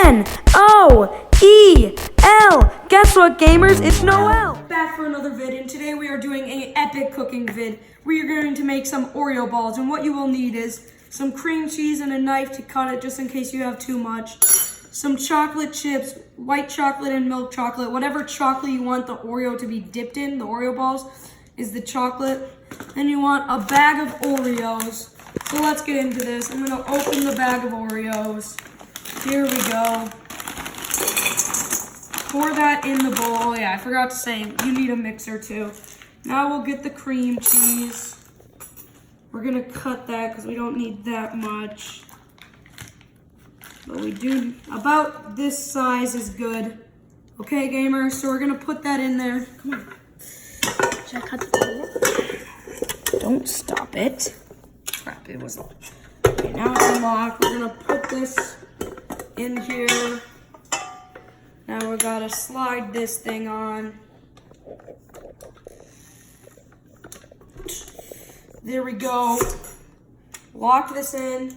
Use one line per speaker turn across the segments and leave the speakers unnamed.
Noel. Guess what, gamers? It's Noel.
Back for another vid, and today we are doing an epic cooking vid. We are going to make some Oreo balls, and what you will need is some cream cheese and a knife to cut it just in case you have too much. Some chocolate chips, white chocolate and milk chocolate, whatever chocolate you want the Oreo to be dipped in, the Oreo balls, is the chocolate. Then you want a bag of Oreos. So let's get into this. I'm gonna open the bag of Oreos. Here we go. Pour that in the bowl. Oh yeah, I forgot to say, you need a mixer too. Now we'll get the cream cheese. We're gonna cut that because we don't need that much. But we do, about this size is good. Okay, gamers, so we're gonna put that in there. Come on. Should I cut the bowl? Don't stop it. Crap, it was locked. Okay, now it's unlocked. We're gonna put this in here. Now we gotta slide this thing on. There we go. Lock this in.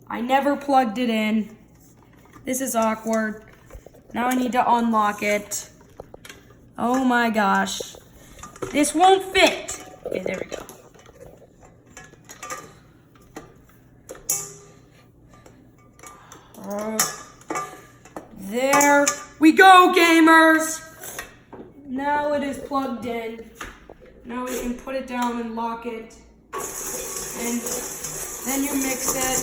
I never plugged it in. This is awkward. Now I need to unlock it. Oh my gosh. This won't fit. Okay, there we go. There we go, gamers. Now it is plugged in. Now we can put it down and lock it. And then you mix it.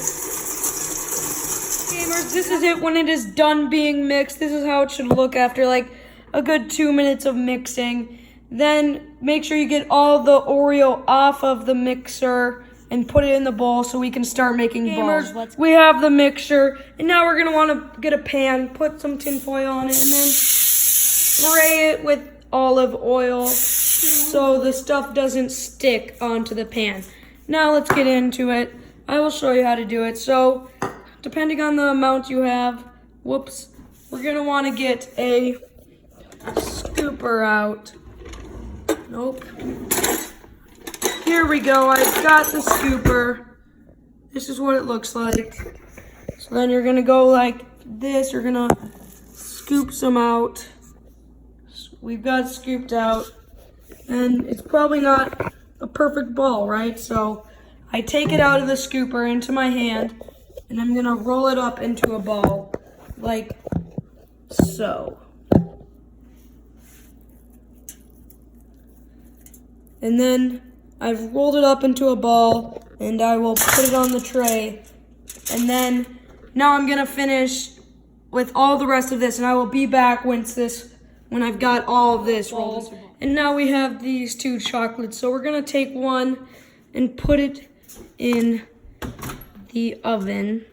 Gamers, this is it when it is done being mixed. This is how it should look after like a good 2 minutes of mixing. Then make sure you get all the Oreo off of the mixer and put it in the bowl so we can start making balls. We have the mixture, and now we're gonna wanna get a pan, put some tin foil on it, and then spray it with olive oil so the stuff doesn't stick onto the pan. Now let's get into it. I will show you how to do it. So, depending on the amount you have, we're gonna wanna get a scooper out. Nope. Here we go, I've got the scooper. This is what it looks like. So then you're gonna go like this, you're gonna scoop some out. We've got it scooped out. And it's probably not a perfect ball, right? So I take it out of the scooper into my hand, and I'm gonna roll it up into a ball, like so. And then I've rolled it up into a ball, and I will put it on the tray. And then now I'm gonna finish with all the rest of this, and I will be back when I've got all of this rolled. And now we have these two chocolates. So we're gonna take one and put it in the oven.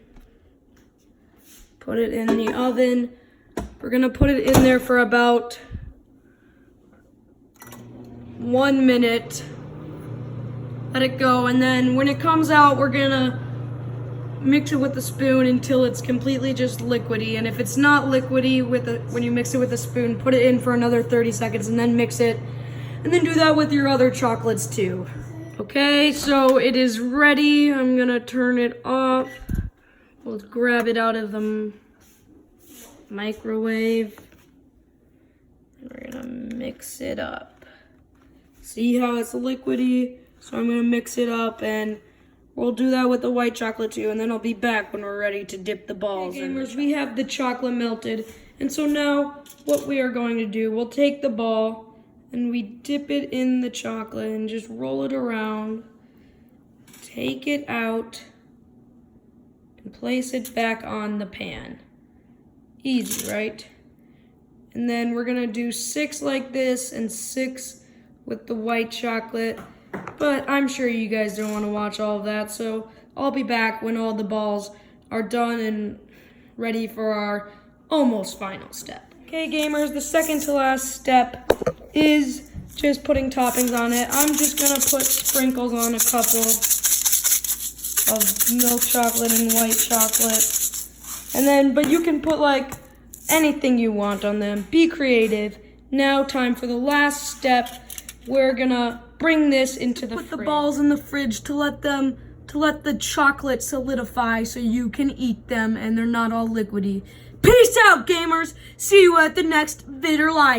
Put it in the oven. We're gonna put it in there for about 1 minute. Let it go, and then when it comes out, we're gonna mix it with a spoon until it's completely just liquidy. And if it's not liquidy when you mix it with a spoon, put it in for another 30 seconds and then mix it. And then do that with your other chocolates too. Okay, so it is ready. I'm gonna turn it off. We'll grab it out of the microwave. And we're gonna mix it up. See how it's liquidy? So I'm gonna mix it up, and we'll do that with the white chocolate too, and then I'll be back when we're ready to dip the balls in. Gamers, we have the chocolate melted, and so now what we are going to do, we'll take the ball and we dip it in the chocolate and just roll it around, take it out, and place it back on the pan. Easy, right? And then we're gonna do 6 like this and 6 with the white chocolate. But I'm sure you guys don't want to watch all of that, so I'll be back when all the balls are done and ready for our almost final step. Okay, gamers, the second to last step is just putting toppings on it. I'm just going to put sprinkles on a couple of milk chocolate and white chocolate. And then, but you can put like anything you want on them. Be creative. Now time for the last step. We're gonna bring this into the fridge. Put the balls in the fridge to let them to let the chocolate solidify so you can eat them and they're not all liquidy. Peace out, gamers. See you at the next vid or live.